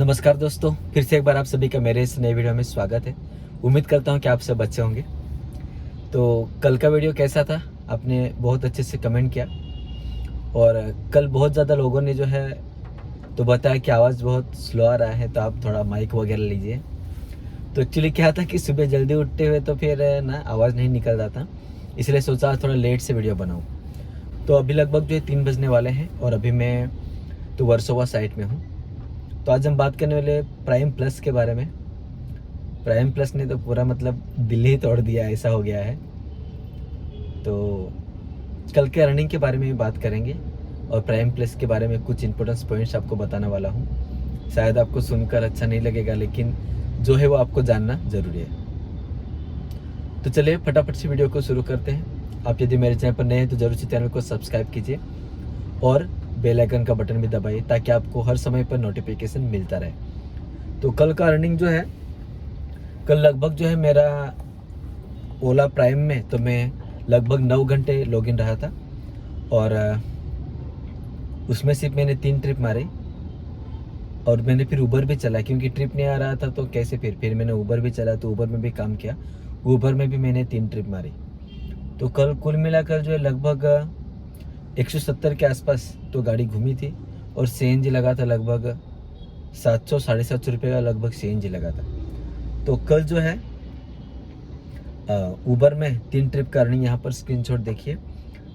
नमस्कार दोस्तों, फिर से एक बार आप सभी का मेरे इस नए वीडियो में स्वागत है। उम्मीद करता हूं कि आप सब अच्छे होंगे। तो कल का वीडियो कैसा था, आपने बहुत अच्छे से कमेंट किया और कल बहुत ज़्यादा लोगों ने जो है तो बताया कि आवाज़ बहुत स्लो आ रहा है, तो आप थोड़ा माइक वगैरह लीजिए। तो एक्चुअली क्या था कि सुबह जल्दी उठते हुए तो फिर ना आवाज़ नहीं निकल रहा था, इसलिए सोचा थोड़ा लेट से वीडियो बनाऊँ। तो अभी लगभग जो है 3 बजने वाले हैं और अभी मैं तो वर्सोवा साइट में हूँ। तो आज हम बात करने वाले प्राइम प्लस के बारे में। प्राइम प्लस ने तो पूरा मतलब दिल ही तोड़ दिया, ऐसा हो गया है। तो कल के अर्निंग के बारे में भी बात करेंगे और प्राइम प्लस के बारे में कुछ इंपॉर्टेंट पॉइंट्स आपको बताने वाला हूँ। शायद आपको सुनकर अच्छा नहीं लगेगा, लेकिन जो है वो आपको जानना ज़रूरी है। तो चलिए फटाफट से वीडियो को शुरू करते हैं। आप यदि मेरे चैनल पर नए हैं तो जरूर से चैनल को सब्सक्राइब कीजिए और बेल आइकन का बटन भी दबाइए ताकि आपको हर समय पर नोटिफिकेशन मिलता रहे। तो कल का अर्निंग जो है, कल लगभग जो है मेरा ओला प्राइम में तो मैं लगभग 9 घंटे लॉगिन रहा था और उसमें सिर्फ मैंने 3 ट्रिप मारी और मैंने फिर ऊबर भी चला, क्योंकि ट्रिप नहीं आ रहा था तो कैसे फिर मैंने ऊबर भी चला, तो ऊबर में भी काम किया। ऊबर में भी मैंने 3 ट्रिप मारी। तो कल कुल मिलाकर जो है लगभग 170 के आसपास तो गाड़ी घूमी थी और सीएनजी लगा था लगभग 700-750 रुपये का लगभग सीएनजी लगा था। तो कल जो है ऊबर में 3 ट्रिप का अर्निंग यहाँ पर स्क्रीनशॉट देखिए,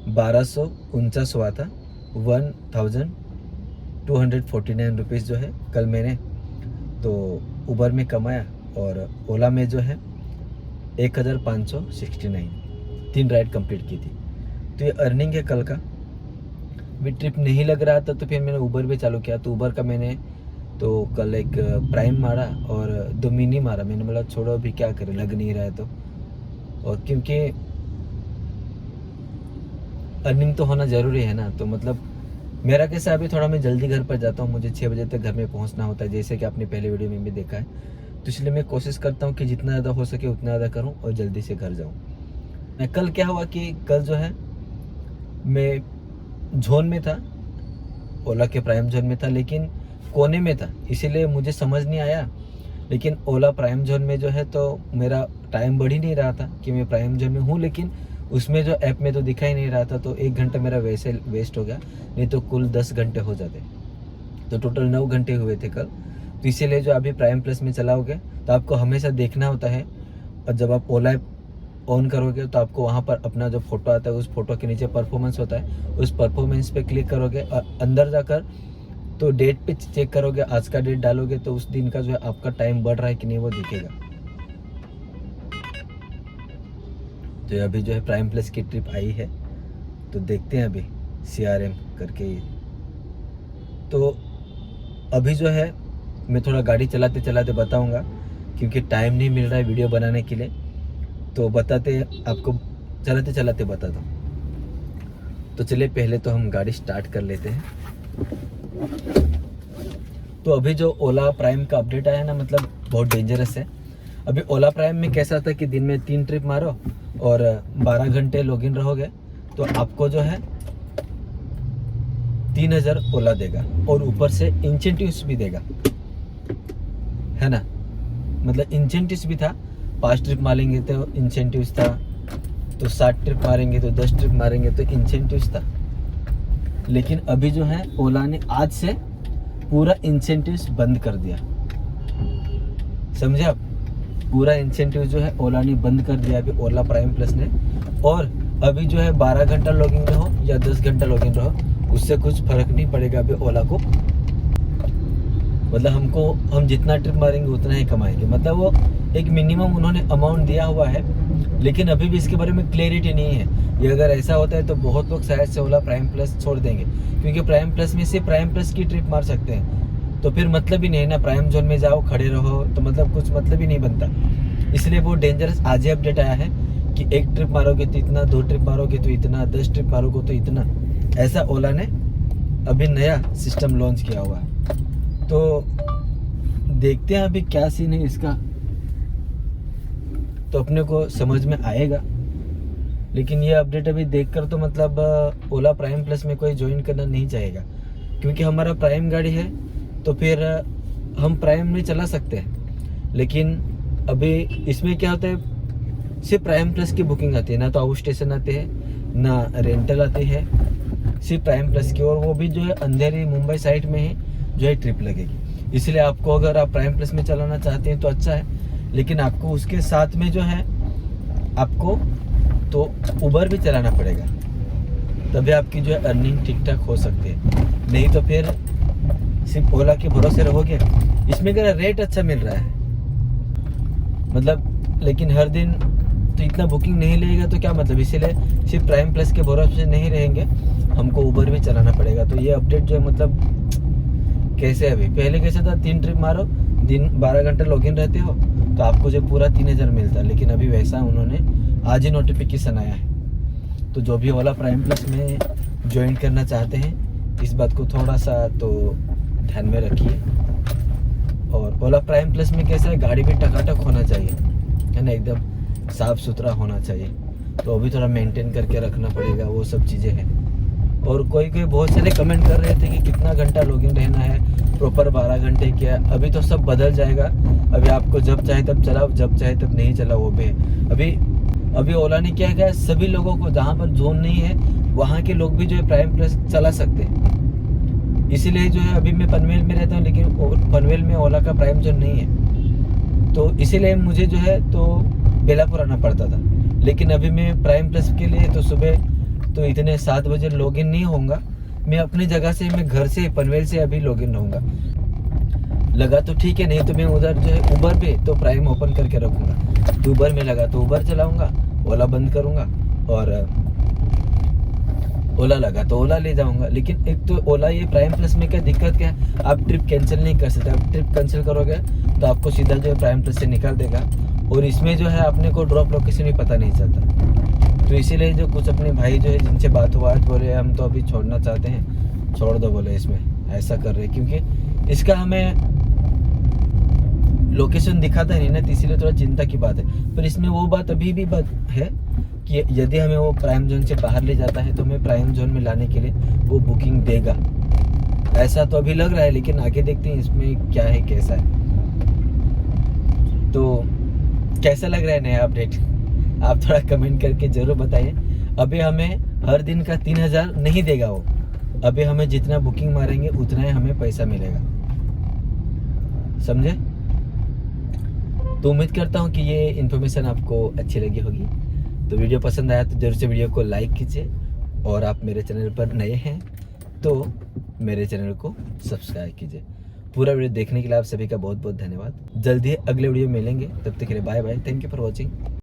1249 हुआ था। 1249 रुपीज़ जो है कल मैंने तो ऊबर में कमाया और ओला में जो है 1569 3 राइड कंप्लीट की थी। तो ये अर्निंग है कल का। भी ट्रिप नहीं लग रहा था तो फिर मैंने ऊबर भी चालू किया। तो ऊबर का मैंने तो कल एक प्राइम मारा और 2 मिनी मारा। मैंने बोला छोड़ो अभी क्या करें, लग नहीं रहा है तो, और क्योंकि अर्निंग तो होना ज़रूरी है ना। तो मतलब मेरा कैसा, अभी थोड़ा मैं जल्दी घर पर जाता हूँ, मुझे 6 बजे तक घर में पहुँचना होता है, जैसे कि आपने पहले वीडियो में भी देखा है। तो इसलिए मैं कोशिश करता हूँ कि जितना ज़्यादा हो सके उतना ज़्यादा करूँ और जल्दी से घर जाऊँ। मैं कल क्या हुआ कि कल जो है मैं जोन में था, ओला के प्राइम जोन में था, लेकिन कोने में था, इसीलिए मुझे समझ नहीं आया। लेकिन ओला प्राइम जोन में जो है तो मेरा टाइम बढ़ ही नहीं रहा था कि मैं प्राइम जोन में हूँ, लेकिन उसमें जो ऐप में तो दिखा ही नहीं रहा था। तो 1 घंटा मेरा वैसे वेस्ट हो गया, नहीं तो कुल 10 घंटे हो जाते। तो टोटल 9 घंटे हुए थे कल। तो इसीलिए जो अभी प्राइम प्लस में चलाओगे तो आपको हमेशा देखना होता है, और जब आप ओला ऐप ऑन करोगे तो आपको वहाँ पर अपना जो फोटो आता है उस फोटो के नीचे परफॉर्मेंस होता है, उस परफॉर्मेंस पे क्लिक करोगे और अंदर जाकर तो डेट पे चेक करोगे, आज का डेट डालोगे तो उस दिन का जो है आपका टाइम बढ़ रहा है कि नहीं वो दिखेगा। तो अभी जो है प्राइम प्लस की ट्रिप आई है, तो देखते हैं अभी CRM करके। तो अभी जो है मैं थोड़ा गाड़ी चलाते चलाते बताऊंगा, क्योंकि टाइम नहीं मिल रहा है वीडियो बनाने के लिए। तो बताते आपको चलाते चलाते बता दूँ। तो चलिए पहले तो हम गाड़ी स्टार्ट कर लेते हैं। तो अभी जो ओला प्राइम का अपडेट आया है ना, मतलब बहुत डेंजरस है। अभी ओला प्राइम में कैसा था कि दिन में 3 ट्रिप मारो और 12 घंटे लॉगिन रहोगे तो आपको जो है 3000 ओला देगा और ऊपर से इंसेंटिव्स भी देगा, है ना। मतलब इंसेंटिव्स भी था, 5 ट्रिप मारेंगे तो इंसेंटिव्स था, तो 7 ट्रिप मारेंगे तो 10 ट्रिप मारेंगे तो इंसेंटिव्स था। लेकिन अभी जो है ओला ने आज से पूरा इंसेंटिव्स बंद कर दिया, समझे आप। पूरा इंसेंटिव जो है ओला ने बंद कर दिया अभी ओला प्राइम प्लस ने। और अभी जो है 12 घंटा लॉगिन रहो या 10 घंटा लॉगिन रहो, उससे कुछ फर्क नहीं पड़ेगा अभी ओला को। मतलब हम जितना ट्रिप मारेंगे उतना ही कमाएंगे। मतलब वो एक मिनिमम उन्होंने अमाउंट दिया हुआ है, लेकिन अभी भी इसके बारे में क्लियरिटी नहीं है। ये अगर ऐसा होता है तो बहुत लोग शायद से ओला प्राइम प्लस छोड़ देंगे, क्योंकि प्राइम प्लस में से प्राइम प्लस की ट्रिप मार सकते हैं। तो फिर मतलब ही नहीं है ना, प्राइम जोन में जाओ खड़े रहो तो मतलब कुछ मतलब ही नहीं बनता। इसलिए वो डेंजरस आज ही अपडेट आया है कि 1 ट्रिप मारोगे तो इतना, 2 ट्रिप मारोगे तो इतना, 10 ट्रिप मारोगे तो इतना। ऐसा ओला ने अभी नया सिस्टम लॉन्च किया हुआ है। तो देखते हैं अभी क्या सीन है इसका, तो अपने को समझ में आएगा। लेकिन ये अपडेट अभी देखकर तो मतलब ओला प्राइम प्लस में कोई ज्वाइन करना नहीं चाहेगा, क्योंकि हमारा प्राइम गाड़ी है। तो फिर हम प्राइम में चला सकते हैं, लेकिन अभी इसमें क्या होता है, सिर्फ प्राइम प्लस की बुकिंग आती है, ना तो आउट स्टेशन आते हैं ना रेंटल आती है, सिर्फ प्राइम प्लस की, और वो भी जो है अंधेरी मुंबई साइड में ही जो है ट्रिप लगेगी। इसलिए आपको अगर आप प्राइम प्लस में चलाना चाहते हैं तो अच्छा है, लेकिन आपको उसके साथ में जो है आपको तो उबर भी चलाना पड़ेगा, तभी आपकी जो है अर्निंग ठीक ठाक हो सकती है। नहीं तो फिर सिर्फ ओला के भरोसे रहोगे। इसमें क्या रेट अच्छा मिल रहा है, मतलब, लेकिन हर दिन तो इतना बुकिंग नहीं लेगा तो क्या मतलब, इसीलिए सिर्फ प्राइम प्लस के भरोसे नहीं रहेंगे, हमको उबर भी चलाना पड़ेगा। तो ये अपडेट जो है मतलब कैसे, अभी पहले कैसे था, 3 ट्रिप मारो, दिन 12 घंटे लॉगिन रहते हो तो आपको जो पूरा 3000 मिलता है, लेकिन अभी वैसा उन्होंने आज ही नोटिफिकेशन आया है। तो जो भी ओला प्राइम प्लस में ज्वाइन करना चाहते हैं, इस बात को थोड़ा सा तो ध्यान में रखिए। और ओला प्राइम प्लस में कैसा है, गाड़ी भी टकाटक होना चाहिए, है ना, एकदम साफ सुथरा होना चाहिए, तो अभी थोड़ा मेंटेन करके रखना पड़ेगा, वो सब चीज़ें हैं। और कोई बहुत सारे कमेंट कर रहे थे कि कितना घंटा लॉगिन रहना है, प्रॉपर 12 घंटे क्या, अभी तो सब बदल जाएगा। अभी आपको जब चाहे तब चलाओ, जब चाहे तब नहीं चलाओ, वो भी अभी ओला ने क्या किया, सभी लोगों को जहाँ पर जोन नहीं है वहाँ के लोग भी जो है प्राइम प्लस चला सकते हैं। इसीलिए जो है अभी मैं पनवेल में रहता हूँ, लेकिन पनवेल में ओला का प्राइम जोन नहीं है, तो इसीलिए मुझे जो है तो बेलापुर आना पड़ता था। लेकिन अभी मैं प्राइम प्लस के लिए तो सुबह तो इतने 7 बजे लॉगिन नहीं होऊंगा, मैं अपनी जगह से, मैं घर से पनवेल से अभी लॉगिन रहूँगा। लगा तो ठीक है, नहीं तो मैं उधर जो है उबर पे तो प्राइम ओपन करके रखूँगा। तो उबर में लगा तो उबर चलाऊँगा, ओला बंद करूँगा, और ओला लगा तो ओला ले जाऊँगा। लेकिन एक तो ओला ये प्राइम प्लस में क्या दिक्कत क्या है, आप ट्रिप कैंसिल नहीं कर सकते। आप ट्रिप कैंसिल करोगे तो आपको सीधा जो है प्राइम प्लस से निकाल देगा, और इसमें जो है अपने को ड्रॉप लोकेशन भी पता नहीं चलता। तो इसीलिए जो कुछ अपने भाई जो है जिनसे बात हुआ, आज बोले हम तो अभी छोड़ना चाहते हैं, छोड़ दो बोले, इसमें ऐसा कर रहे, क्योंकि इसका हमें लोकेशन दिखाता नहीं ना, तो इसीलिए थोड़ा चिंता की बात है। पर इसमें वो बात अभी भी बात है कि यदि हमें वो प्राइम जोन से बाहर ले जाता है तो हमें प्राइम जोन में लाने के लिए वो बुकिंग देगा, ऐसा तो अभी लग रहा है। लेकिन आगे देखते हैं इसमें क्या है, कैसा है। तो कैसा लग रहा है नया अपडेट, आप थोड़ा कमेंट करके जरूर बताइए। अभी हमें हर दिन का 3000 नहीं देगा वो, अभी हमें जितना बुकिंग मारेंगे उतना ही हमें पैसा मिलेगा, समझे। तो उम्मीद करता हूँ कि ये इन्फॉर्मेशन आपको अच्छी लगी होगी। तो वीडियो पसंद आया तो जरूर से वीडियो को लाइक कीजिए, और आप मेरे चैनल पर नए हैं तो मेरे चैनल को सब्सक्राइब कीजिए। पूरा वीडियो देखने के लिए आप सभी का बहुत बहुत धन्यवाद। जल्दी अगले वीडियो मिलेंगे, तब तक के लिए bye bye, thank you for watching.